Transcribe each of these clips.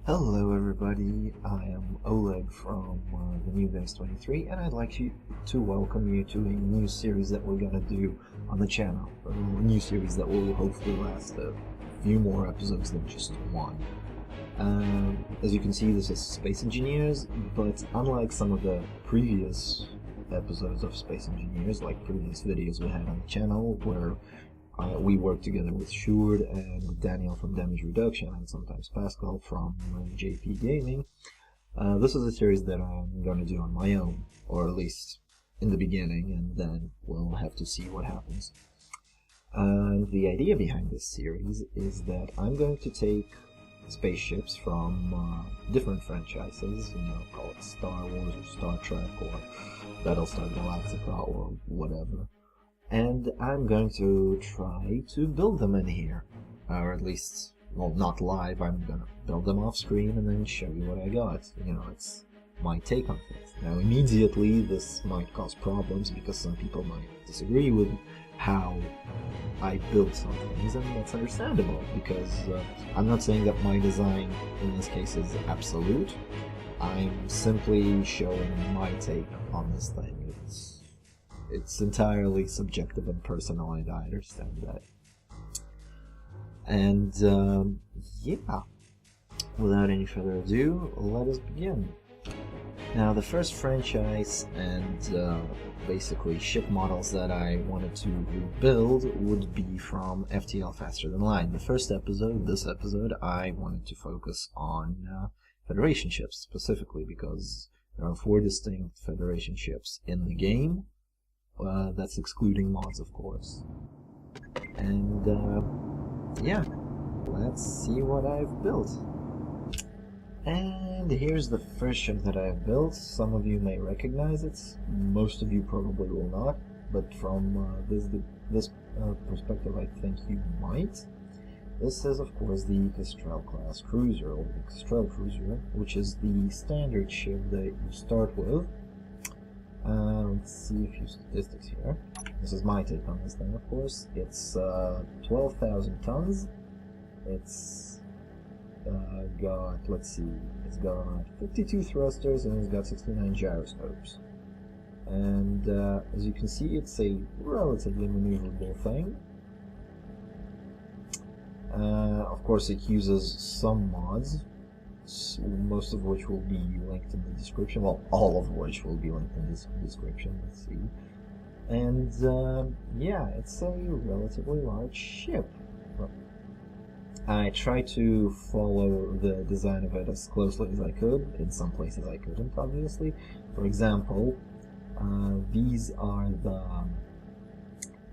Hello everybody, I am Oleg from the New Base 23 and I'd like to welcome you to a new series that we're gonna do on the channel. A new series that will hopefully last a few more episodes than just one. As you can see, this is Space Engineers, but unlike some of the previous episodes of Space Engineers, like previous videos we had on the channel where we work together with Shurd and Daniel from Damage Reduction and sometimes Pascal from JP Gaming. This is a series that I'm going to do on my own, or at least in the beginning, and then we'll have to see what happens. The idea behind this series is that I'm going to take spaceships from different franchises, call it Star Wars or Star Trek or Battlestar Galactica or whatever. And I'm going to try to build them in here, or at least, well, not live. I'm gonna build them off screen and then show you what I got. It's my take on things. Now, immediately, this might cause problems because some people might disagree with how I built some things, and that's understandable because I'm not saying that my design in this case is absolute. I'm simply showing my take on this thing. It's entirely subjective and personal, and I understand that. And, yeah, without any further ado, let us begin. Now, the first franchise and basically ship models that I wanted to rebuild would be from FTL Faster Than Light. The first episode, this episode, I wanted to focus on Federation ships, specifically because there are 4 distinct Federation ships in the game. That's excluding mods, of course. And, yeah, let's see what I've built. And here's the first ship that I've built. Some of you may recognize it, most of you probably will not, but from this perspective I think you might. This is, of course, the Kestrel class cruiser, or the Kestrel cruiser, which is the standard ship that you start with. Let's see a few statistics here. This is my take on this thing, of course. It's 12,000 tons. It's got, let's see, it's got 52 thrusters and it's got 69 gyroscopes. And as you can see, it's a relatively maneuverable thing. Of course, it uses some mods, most of which will be linked in the description. Well, all of which will be linked in this description. Let's see. And yeah, it's a relatively large ship. I tried to follow the design of it as closely as I could. In some places I couldn't, obviously. For example, these are the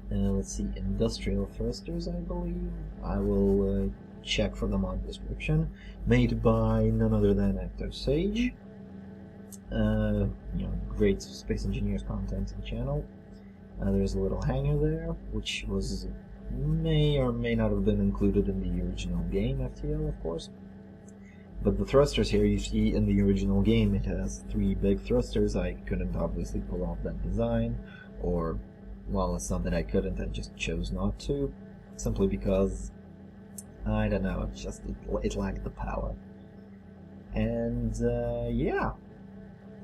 let's see, industrial thrusters, I believe. I will check for the mod description, made by none other than Actor Sage. Great Space Engineers content in the channel. There's a little hangar there, which may or may not have been included in the original game, FTL, of course. But the thrusters here you see in the original game, it has 3 big thrusters. I couldn't obviously pull off that design, or, well, it's not that I couldn't, I just chose not to, simply because I don't know, it lacked the power. And, yeah.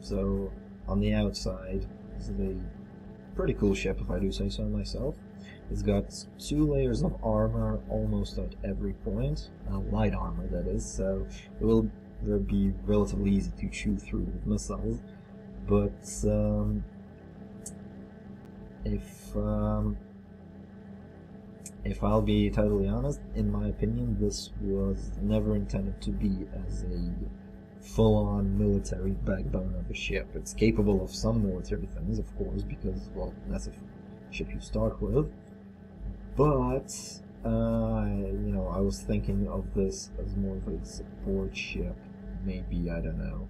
So, on the outside, this is a pretty cool ship, if I do say so myself. It's got 2 layers of armor almost at every point. Light armor, that is, so it will be relatively easy to chew through with missiles. But, if I'll be totally honest, in my opinion, this was never intended to be as a full-on military backbone of a ship. It's capable of some military things, of course, because, well, that's a ship you start with. But, I was thinking of this as more of a support ship, maybe, I don't know,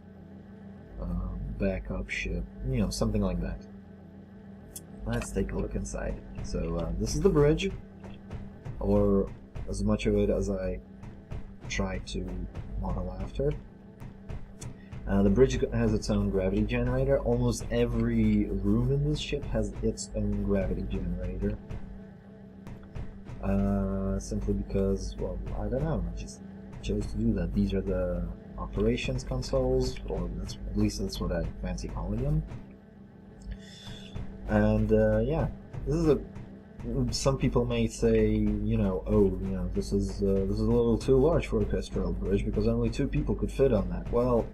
backup ship, something like that. Let's take a look inside. So, this is the bridge, or as much of it as I try to model after. The bridge has its own gravity generator. Almost every room in this ship has its own gravity generator. Simply because, well, I don't know, I just chose to do that. These are the operations consoles, or at least that's what I fancy calling them. And yeah, this is some people may say, you know, oh, you know, this is a little too large for a Kestrel bridge because only 2 people could fit on that. Well,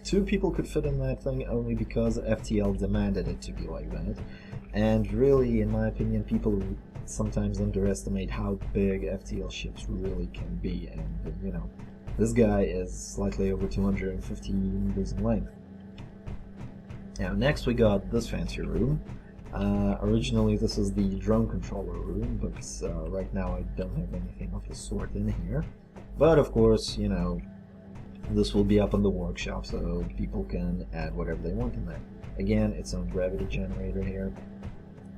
2 people could fit in that thing only because FTL demanded it to be like that. And really, in my opinion, people sometimes underestimate how big FTL ships really can be. And, you know, this guy is slightly over 250 meters in length. Now, next we got this fancy room. Originally, this is the drone controller room, but right now I don't have anything of the sort in here. But of course, you know, this will be up in the workshop, so people can add whatever they want in there. Again, its own gravity generator here.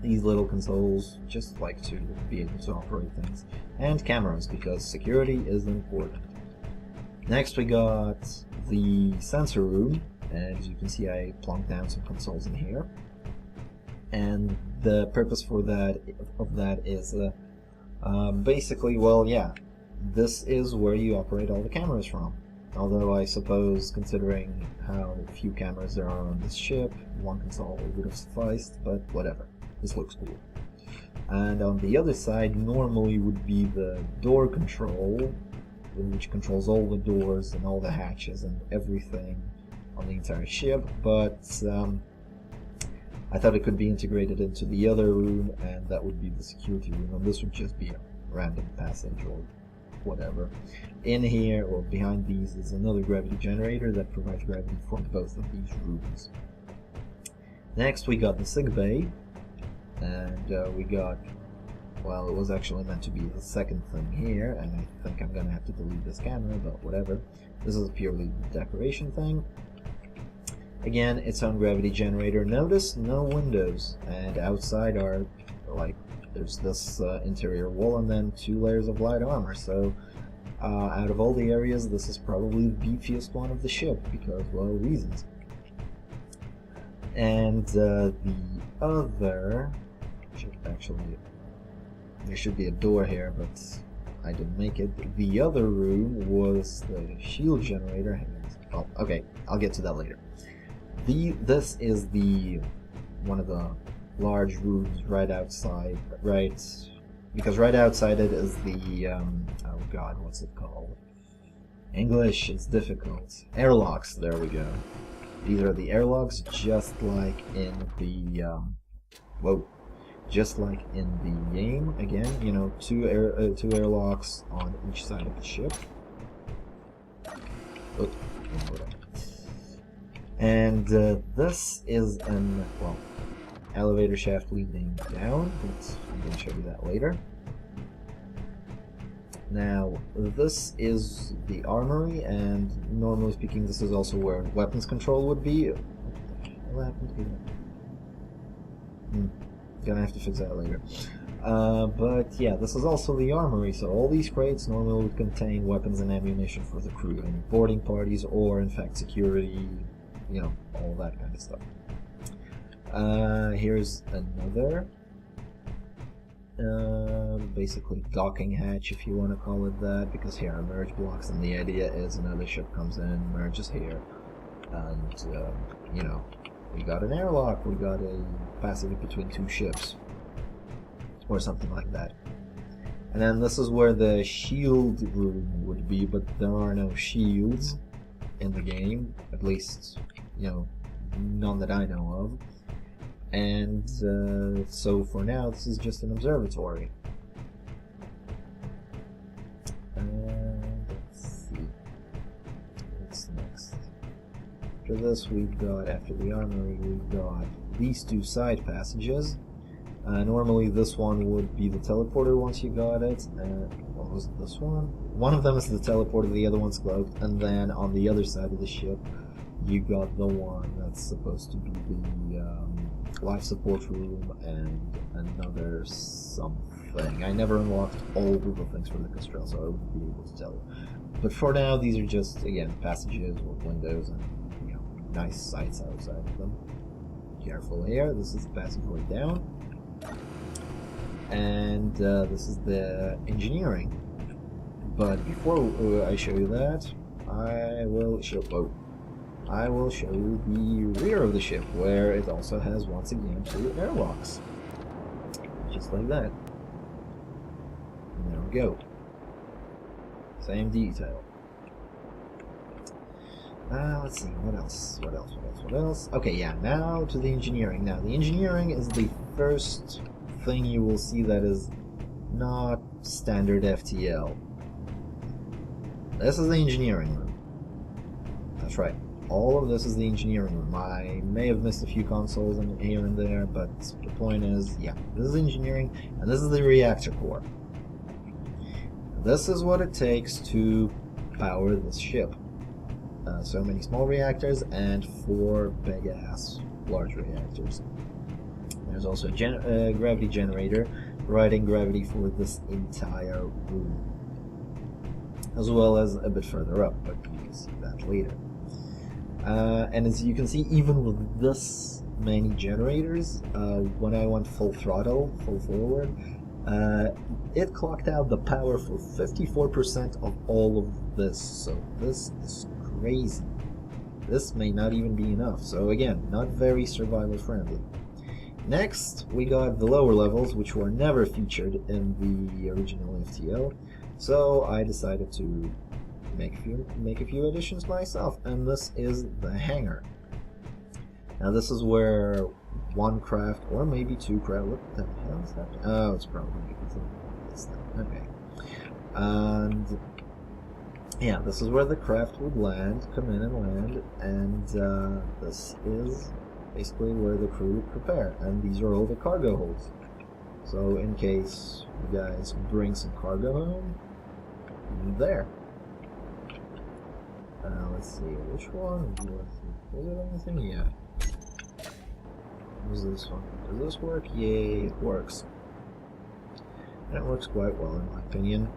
These little consoles just like to be able to operate things. And cameras, because security is important. Next we got the sensor room, and as you can see I plunked down some consoles in here. And the purpose for that is basically, well, yeah, this is where you operate all the cameras from. Although I suppose, considering how few cameras there are on this ship, 1 console would have sufficed, but whatever. This looks cool. And on the other side normally would be the door control, which controls all the doors and all the hatches and everything on the entire ship, but I thought it could be integrated into the other room, and that would be the security room, and this would just be a random passage or whatever. In here, or behind these, is another gravity generator that provides gravity for both of these rooms. Next we got the sick bay, and we got, well, it was actually meant to be the second thing here, and I think I'm gonna have to delete this camera, but whatever. This is a purely decoration thing. Again, its own gravity generator. Notice no windows, and outside are, like, there's this interior wall and then 2 layers of light armor, so out of all the areas, this is probably the beefiest one of the ship, because, well, reasons. And the other, actually, there should be a door here, but I didn't make it. The other room was the shield generator. Oh, okay, I'll get to that later. This is one of the large rooms right outside, because right outside it is the, oh god, what's it called? English is difficult. Airlocks, there we go. These are the airlocks, just like in the, just like in the game. Again, you know, 2 airlocks on each side of the ship. Oh, and this is an, well, elevator shaft leading down, but I'm going to show you that later. Now, this is the armory, and normally speaking, this is also where weapons control would be. What happened here? Gonna have to fix that later. But yeah, this is also the armory, so all these crates normally would contain weapons and ammunition for the crew, and boarding parties, or in fact security, you know, all that kind of stuff. Here's another, basically docking hatch, if you want to call it that, because here are merge blocks, and the idea is another ship comes in, merges here, and, you know, we got an airlock, we got a passage between 2 ships, or something like that. And then this is where the shield room would be, but there are no shields in the game, at least, you know, none that I know of. And so for now, this is just an observatory. Let's see, what's next? After this, we've got, after the armory, we've got these 2 side passages. Normally this one would be the teleporter once you got it. What was it, this one? One of them is the teleporter, the other one's cloaked, and then on the other side of the ship, you got the one that's supposed to be the life support room and another something. I never unlocked all of the things for the Kestrel, so I wouldn't be able to tell you. But for now, these are just, again, passages with windows and, you know, nice sights outside of them. Careful here, this is the passageway down. And this is the engineering. But before I show you that, I will show you the rear of the ship, where it also has once again 2 airlocks, just like that. And there we go. Same detail. Let's see, what else? Okay, yeah, now to the engineering. Now, the engineering is the first thing you will see that is not standard FTL. This is the engineering room. That's right. All of this is the engineering room. I may have missed a few consoles here and there, but the point is, yeah, this is engineering, and this is the reactor core. This is what it takes to power this ship. So many small reactors and 4 big-ass large reactors. There's also a gravity generator providing gravity for this entire room, as well as a bit further up, but you can see that later. And as you can see, even with this many generators, when I went full throttle, full forward, it clocked out the power for 54% of all of this. So this is crazy. This may not even be enough. So again, not very survival friendly. Next, we got the lower levels, which were never featured in the original FTL. So I decided to make a few additions myself, and this is the hangar. Now this is where 1 craft, or maybe 2 craft. What the hell is happening? Oh, it's probably because of this thing. Okay. And yeah, this is where the craft would come in and land, and this is basically where the crew would prepare, and these are all the cargo holds. So in case you guys bring some cargo home, there. Let's see, which one? Was it anything? Yeah. What was this one? Does this work? Yay, it works. And it works quite well in my opinion.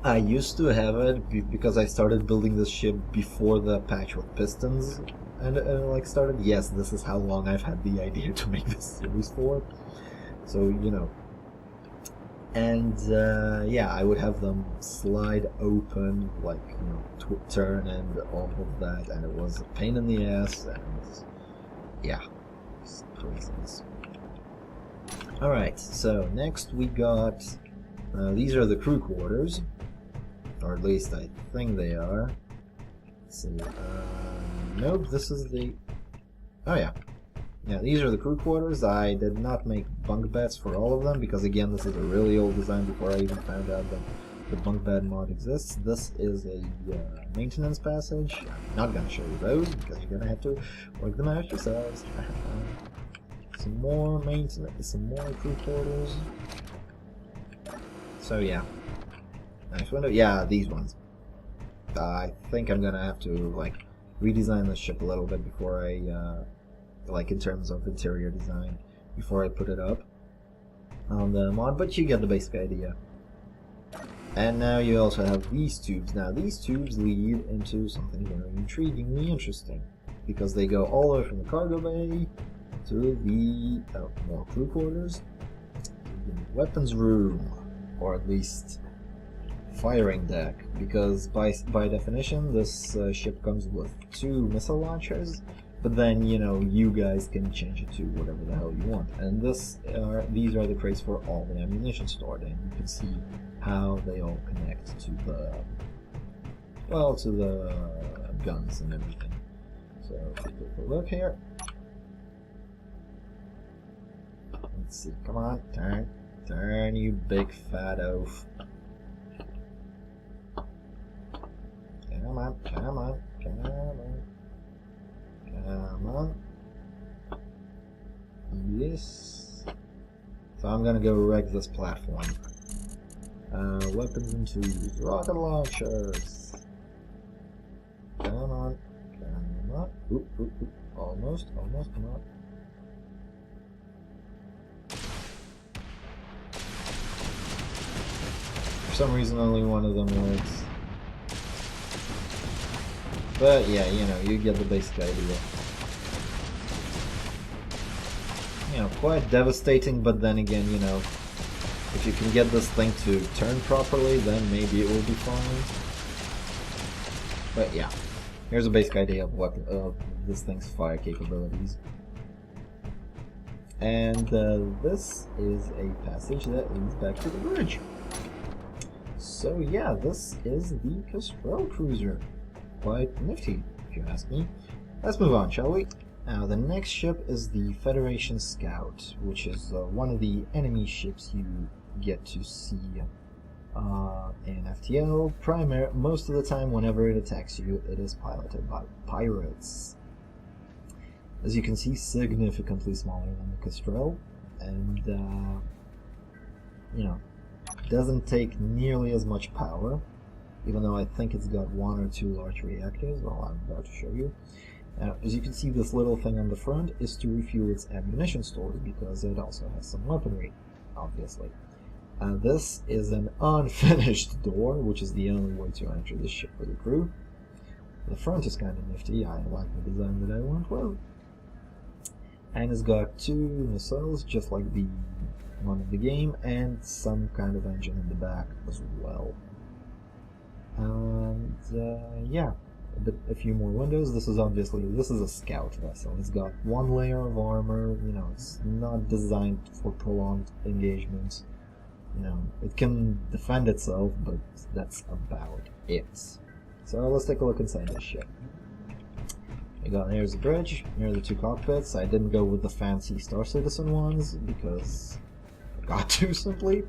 I used to have it because I started building this ship before the patch with pistons and like started. Yes, this is how long I've had the idea to make this series for. So, you know. And yeah, I would have them slide open, like, you know, turn and all of that, and it was a pain in the ass, and yeah, it's craziness. Alright, so next we got, these are the crew quarters, or at least I think they are. Let's see, nope, this is the, oh yeah. Yeah, these are the crew quarters. I did not make bunk beds for all of them because, again, this is a really old design before I even found out that the bunk bed mod exists. This is a maintenance passage. I'm not going to show you those because you're going to have to work them out yourselves. Some more maintenance, some more crew quarters. So yeah, nice window. Yeah, these ones. I think I'm going to have to like redesign the ship a little bit before I like in terms of interior design before I put it up on the mod, but you get the basic idea. And now you also have these tubes. Now these tubes lead into something very intriguingly interesting because they go all the way from the cargo bay to the more crew quarters, to the weapons room, or at least firing deck, because by definition this ship comes with 2 missile launchers. But then, you know, you guys can change it to whatever the hell you want. And these are the crates for all the ammunition stored, and you can see how they all connect to the, well, to the guns and everything. So, if we take a look here. Let's see, come on, turn, you big fat oaf. Come on. Come on. Yes. So I'm gonna go wreck this platform. Weapons and tools. Rocket launchers. Come on. Oop. Almost, come on. For some reason only one of them works. But yeah, you know, you get the basic idea. You know, quite devastating, but then again, you know, If you can get this thing to turn properly, then maybe it will be fine. But yeah, here's a basic idea of what this thing's fire capabilities. And this is a passage that leads back to the bridge. So yeah, this is the Constructor cruiser. Quite nifty, if you ask me. Let's move on, shall we? Now, the next ship is the Federation Scout, which is one of the enemy ships you get to see in FTL. Most of the time, whenever it attacks you, it is piloted by pirates. As you can see, significantly smaller than the Kestrel, and you know, doesn't take nearly as much power, even though I think it's got 1 or 2 large reactors. Well, I'm about to show you. As you can see, this little thing on the front is to refuel its ammunition stores, because it also has some weaponry, obviously. This is an unfinished door, which is the only way to enter this ship for the crew. The front is kind of nifty. I like the design that I went with. And it's got 2 missiles, just like the one in the game, and some kind of engine in the back as well. And yeah, a few more windows. This is a scout vessel. It's got 1 layer of armor. You know, it's not designed for prolonged engagements. You know, it can defend itself, but that's about it. So let's take a look inside this ship. Here's the bridge, here are the 2 cockpits. I didn't go with the fancy Star Citizen ones because I got to, simply.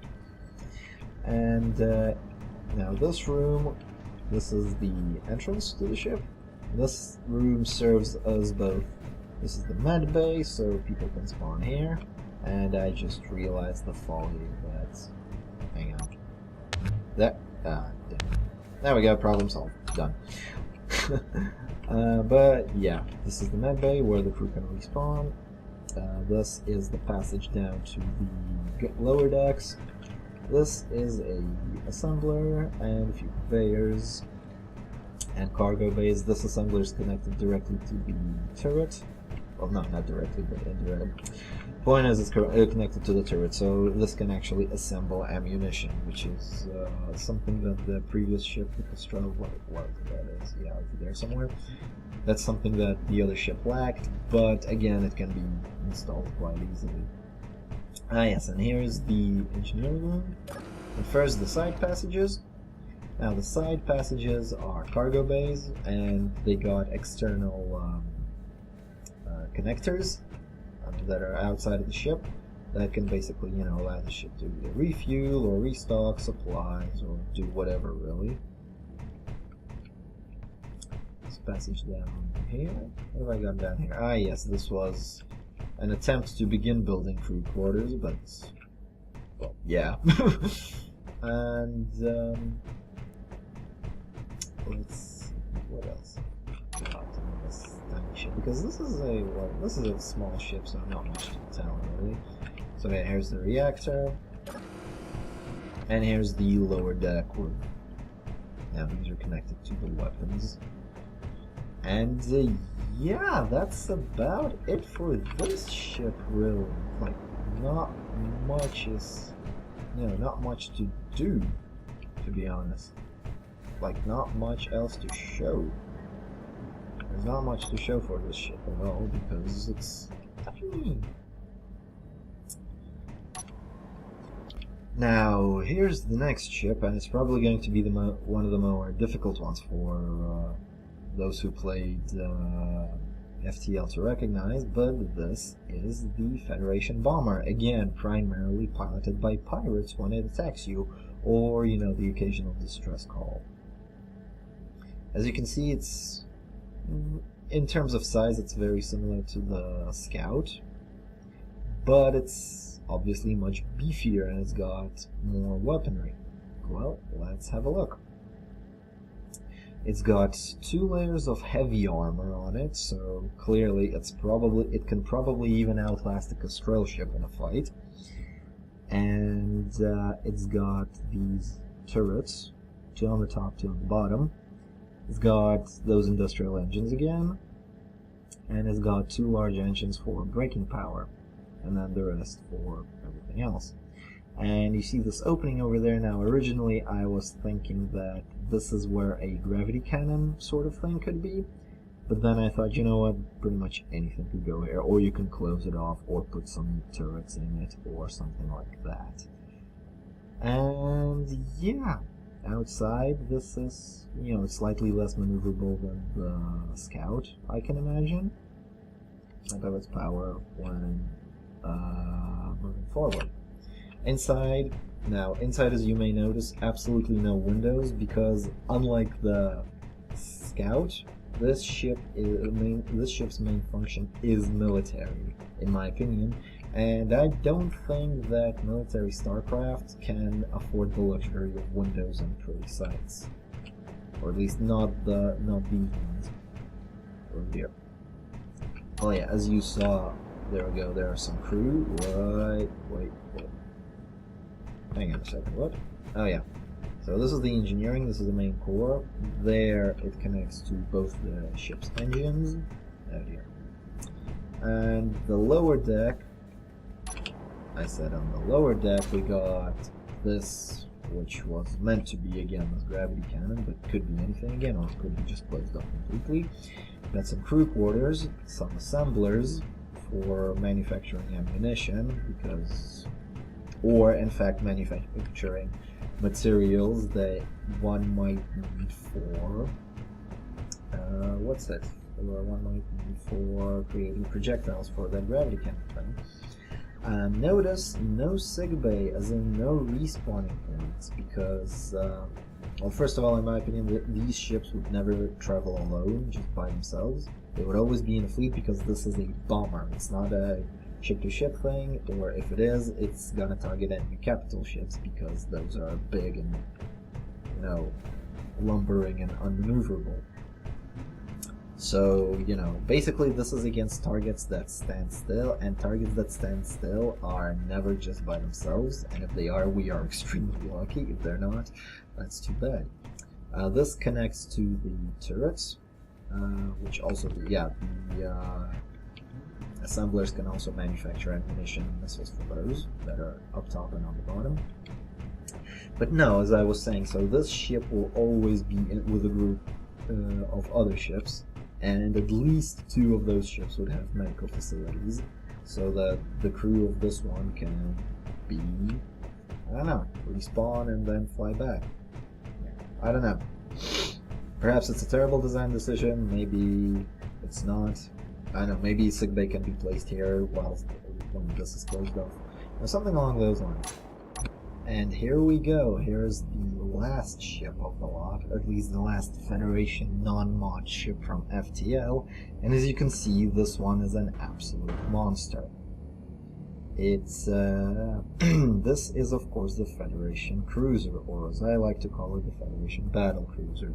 And now this room, this is the entrance to the ship. This room serves as both. This is the med bay, so people can spawn here. And I just realized the folly that. Hang on. There we go, problem solved. Done. But yeah, this is the med bay where the crew can respawn. This is the passage down to the lower decks. This is a assembler and a few conveyors and cargo bays. This assembler is connected directly to the turret. Well, no, not directly, but indirectly. Point is, it's connected to the turret, so this can actually assemble ammunition, which is something that the previous ship, the Constructor, what that is, yeah, over there somewhere. That's something that the other ship lacked, but again, it can be installed quite easily. Ah yes, and here's the engineering room. And first, the side passages. Now, the side passages are cargo bays, and they got external connectors that are outside of the ship that can basically, you know, allow the ship to either refuel or restock supplies or do whatever, really. This passage down here. What have I got down here? Ah, yes, this was an attempt to begin building crew quarters, but, well, yeah. And let's see, what else? This tiny ship, because this is a small ship, so not much to tell really. So yeah, here's the reactor, and here's the lower deck where now these are connected to the weapons. And yeah, that's about it for this ship, really. Like, not much is, you know, not much to do, to be honest. Like, not much else to show. There's not much to show for this ship at all, because it's tiny. Now, here's the next ship, and it's probably going to be one of the more difficult ones for those who played FTL to recognize, but this is the Federation Bomber. Again, primarily piloted by pirates when it attacks you, or, you know, the occasional distress call. As you can see, it's, in terms of size, it's very similar to the Scout, but it's obviously much beefier and it's got more weaponry. Well, let's have a look. It's got 2 layers of heavy armor on it, so clearly it can probably even outlast a Kestrel ship in a fight. And it's got these turrets, 2 on the top, 2 on the bottom. It's got those industrial engines again, and it's got 2 large engines for braking power, and then the rest for everything else. And you see this opening over there. Now originally I was thinking that this is where a gravity cannon sort of thing could be, but then I thought, you know what, pretty much anything could go here, or you can close it off or put some turrets in it or something like that. And yeah, outside this is, you know, slightly less maneuverable than the Scout, I can imagine. About its power when moving forward. Inside, now inside, as you may notice, absolutely no windows, because unlike the Scout, this ship's main function is military, in my opinion, and I don't think that military starcraft can afford the luxury of windows and pretty sights, or at least not these ones over here. Oh yeah, as you saw, there we go. There are some crew. Wait. Hang on a second. What? Oh yeah. So this is the engineering. This is the main core. There, it connects to both the ship's engines. Out here. And the lower deck. I said on the lower deck we got this, which was meant to be again this gravity cannon, but could be anything again, or it could be just closed off completely. Got some crew quarters, some assemblers for manufacturing ammunition, or in fact manufacturing materials that one might need for creating projectiles for that gravity cannon thing. Notice no sickbay, as in no respawning points, because well, first of all, in my opinion, these ships would never travel alone, just by themselves. They would always be in a fleet, because this is a bomber. It's not a ship-to-ship thing, or if it is, it's gonna target enemy capital ships, because those are big and, you know, lumbering and unmaneuverable. So, you know, basically this is against targets that stand still, and targets that stand still are never just by themselves, and if they are, we are extremely lucky. If they're not, that's too bad. This connects to the turrets, which also, the assemblers can also manufacture ammunition and missiles for those that are up top and on the bottom. But no, as I was saying, so this ship will always be with a group of other ships, and at least 2 of those ships would have medical facilities, so that the crew of this one can be, I don't know, respawn and then fly back. I don't know. Perhaps it's a terrible design decision, maybe it's not. I don't know, maybe sickbay can be placed here when this is closed off, or something along those lines. And here we go. Here's the last ship of the lot, or at least the last Federation non-mod ship from FTL, and as you can see, this one is an absolute monster. It's this is of course the Federation Cruiser, or as I like to call it, the Federation Battle Cruiser.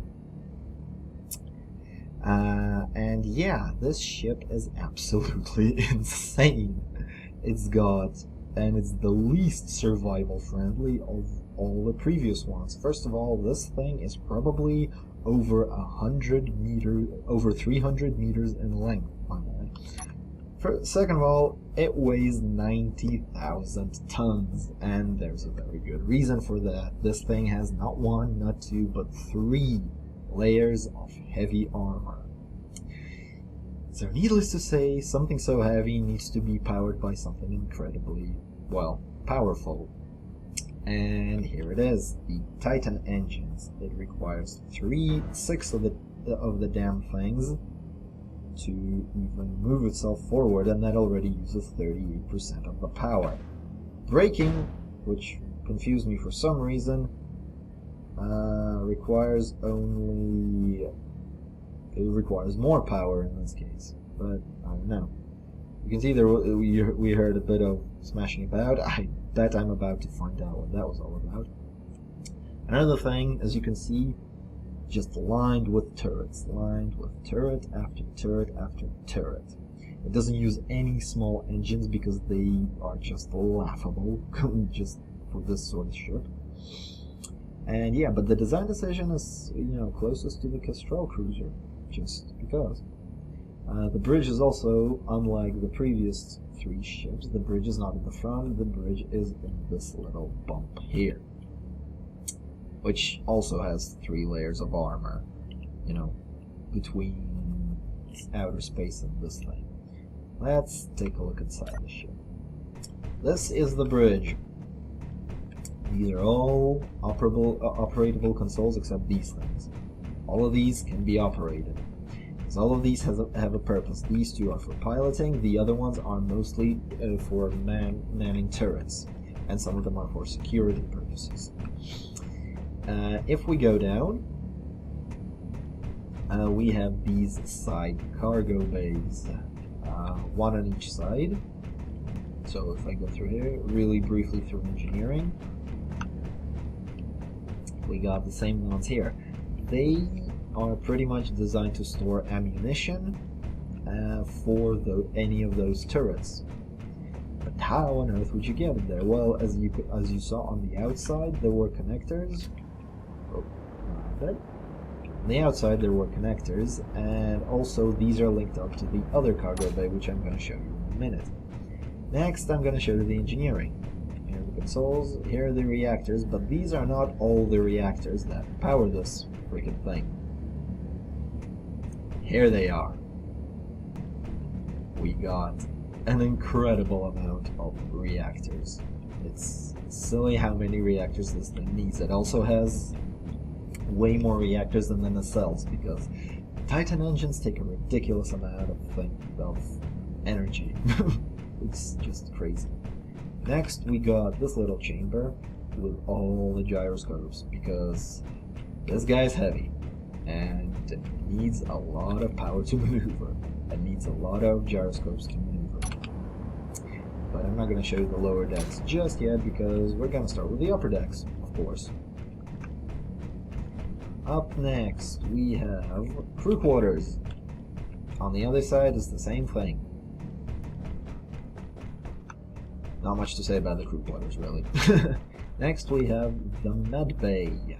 And yeah, this ship is absolutely insane. It's the least survival friendly of all the previous ones. First of all, this thing is probably over 300 meters in length. Second of all, it weighs 90,000 tons, and there's a very good reason for that. This thing has not 1, not 2, but 3 layers of heavy armor. So needless to say, something so heavy needs to be powered by something incredibly, well, powerful. And here it is, the Titan engines. It requires 6 of the damn things to even move itself forward, and that already uses 38% of the power. Braking, which confused me for some reason, requires more power in this case, but I don't know. You can see there we heard a bit of smashing about. I bet I'm about to find out what that was all about. Another thing, as you can see, just lined with turrets, turret after turret after turret. It doesn't use any small engines because they are just laughable just for this sort of ship. And yeah, but the design decision is, you know, closest to the Kestrel cruiser, just because. The bridge is also, unlike the previous 3 ships, the bridge is not in the front, the bridge is in this little bump here. Which also has 3 layers of armor, you know, between outer space and this thing. Let's take a look inside the ship. This is the bridge. These are all operatable consoles except these things. All of these can be operated. Because all of these have a purpose. These 2 are for piloting, the other ones are mostly for manning turrets. And some of them are for security purposes. If we go down, we have these side cargo bays. 1 on each side. So if I go through here, really briefly through engineering, we got the same ones here. They are pretty much designed to store ammunition for any of those turrets. But how on earth would you get it there? Well, as you saw on the outside, there were connectors. Oh, on the outside there were connectors, and also these are linked up to the other cargo bay, which I'm going to show you in a minute. Next, I'm going to show you the engineering. Here are the consoles, here are the reactors, but these are not all the reactors that power this freaking thing. Here they are. We got an incredible amount of reactors. It's silly how many reactors this thing needs. It also has way more reactors than the nacelles, because Titan engines take a ridiculous amount of energy. It's just crazy. Next, we got this little chamber with all the gyroscopes, because this guy's heavy and it needs a lot of power to maneuver. It needs a lot of gyroscopes to maneuver. But I'm not going to show you the lower decks just yet, because we're going to start with the upper decks, of course. Up next, we have crew quarters. On the other side is the same thing. Not much to say about the crew quarters, really. Next, we have the med bay.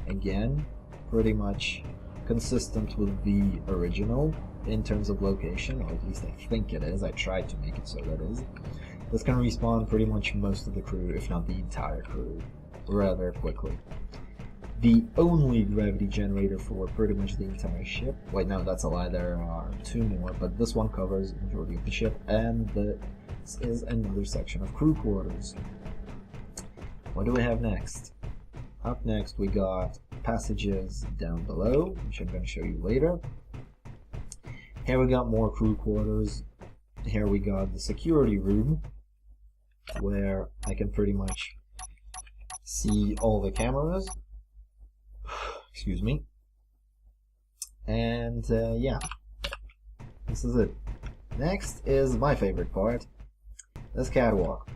Again, pretty much consistent with the original in terms of location, or at least I think it is. I tried to make it so that it is. This can respawn pretty much most of the crew, if not the entire crew, rather quickly. The only gravity generator for pretty much the entire ship. Wait, no, that's a lie. There are 2 more, but this one covers the majority of the ship, and this is another section of crew quarters. What do we have next? Up next, we got passages down below, which I'm going to show you later. Here we got more crew quarters. Here we got the security room, where I can pretty much see all the cameras. Excuse me. And yeah, this is it. Next is my favorite part, this catwalk.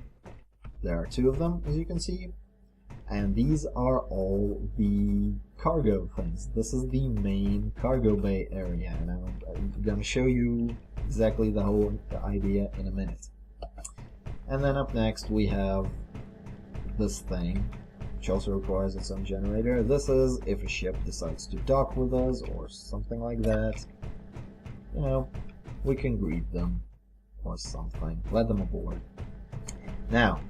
There are 2 of them, as you can see, and these are all the cargo things. This is the main cargo bay area, and I'm going to show you exactly the whole idea in a minute. And then up next we have this thing, which also requires its own generator. This is if a ship decides to dock with us or something like that. You know, we can greet them or something, let them aboard. Now,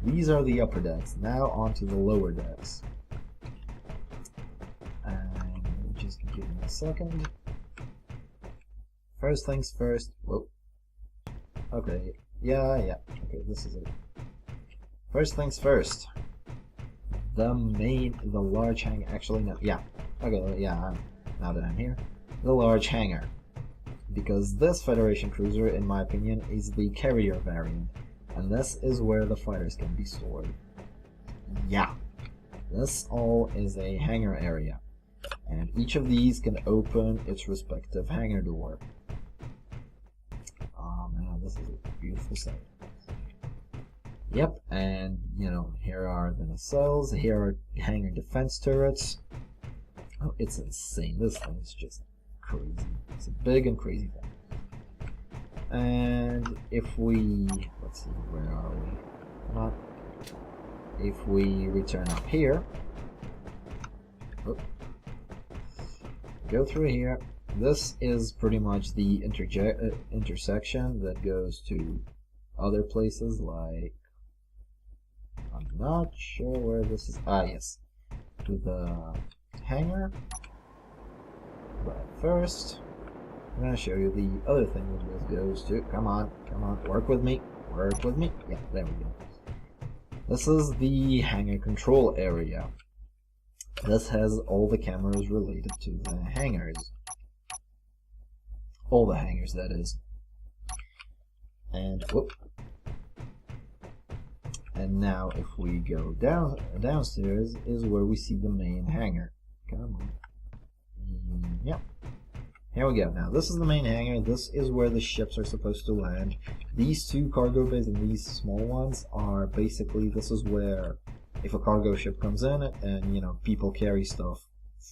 these are the upper decks. Now onto the lower decks. And just give me a second. First things first. Whoa. Okay. Yeah. Okay, this is it. First things first. The large hangar. Actually, no. Yeah. Okay. Yeah. Now that I'm here, the large hangar. Because this Federation cruiser, in my opinion, is the carrier variant, and this is where the fighters can be stored. Yeah. This all is a hangar area, and each of these can open its respective hangar door. Oh man, this is a beautiful sight. Yep, and you know, here are the nacelles, here are hangar defense turrets. Oh, it's insane. This thing is just crazy. It's a big and crazy thing. And if we, let's see, where are we? Not. If we return up here, oh, go through here, this is pretty much the intersection that goes to other places, like, I'm not sure where this is. Ah, yes, to the hangar. But first, I'm gonna show you the other thing that this goes to. Come on, work with me, work with me. Yeah, there we go. This is the hangar control area. This has all the cameras related to the hangars. All the hangars, that is. And whoop. And now if we go downstairs is where we see the main hangar. Come on. Yep. Here we go. Now this is the main hangar. This is where the ships are supposed to land. These two cargo bays and these small ones are basically, this is where if a cargo ship comes in and, you know, people carry stuff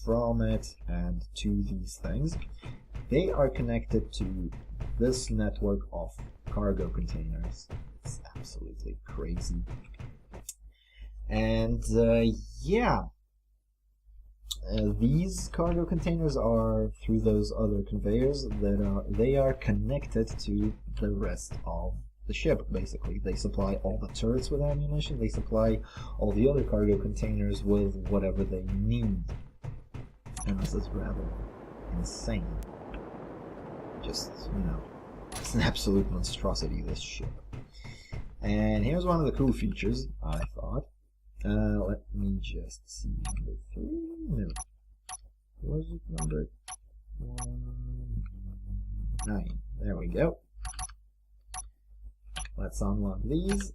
from it and to these things, they are connected to this network of cargo containers. It's absolutely crazy. And yeah, these cargo containers are through those other conveyors that they are connected to the rest of the ship. Basically, they supply all the turrets with ammunition. They supply all the other cargo containers with whatever they need. And this is rather insane. Just, you know, it's an absolute monstrosity, this ship. And here's one of the cool features, I thought. Let me just see, number 3? No. Was it number 9? There we go. Let's unlock these.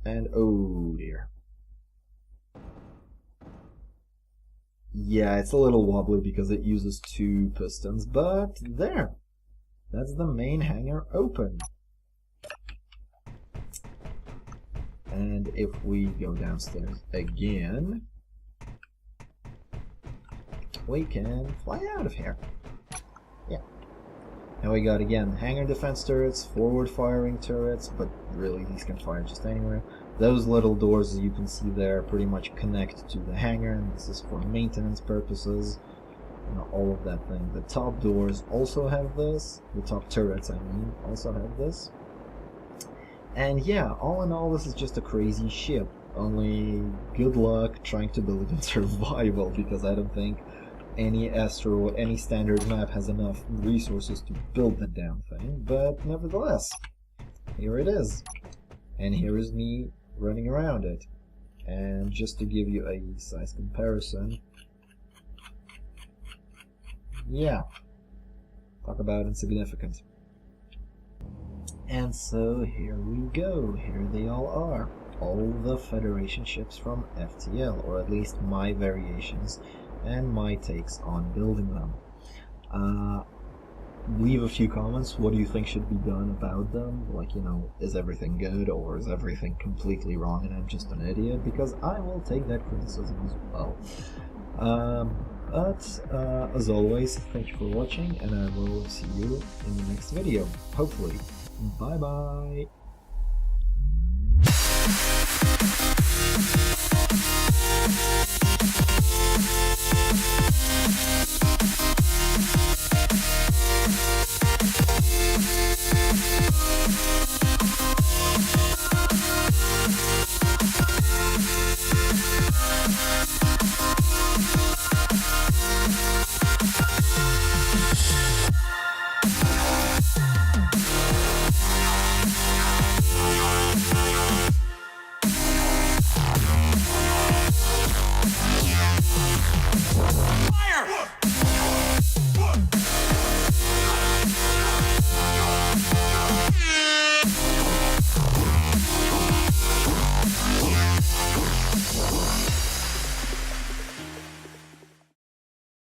And oh dear. Yeah, it's a little wobbly because it uses 2 pistons, but there. That's the main hangar open. And if we go downstairs again, we can fly out of here. Yeah. Now we got, again, hangar defense turrets, forward firing turrets, but really these can fire just anywhere. Those little doors, as you can see there, pretty much connect to the hangar, and this is for maintenance purposes. You know, all of that thing. The top doors also have this. The top turrets, I mean, also have this. And yeah, all in all, this is just a crazy ship. Only good luck trying to build it in survival, because I don't think any any standard map has enough resources to build that damn thing. But nevertheless, here it is. And here is me running around it. And just to give you a size comparison, yeah, talk about insignificant. And so here we go, here they all are, all the Federation ships from FTL, or at least my variations and my takes on building them. Leave a few comments, what do you think should be done about them? Like, you know, is everything good, or is everything completely wrong and I'm just an idiot? Because I will take that criticism as well. But as always, thank you for watching, and I will see you in the next video, hopefully. Bye bye!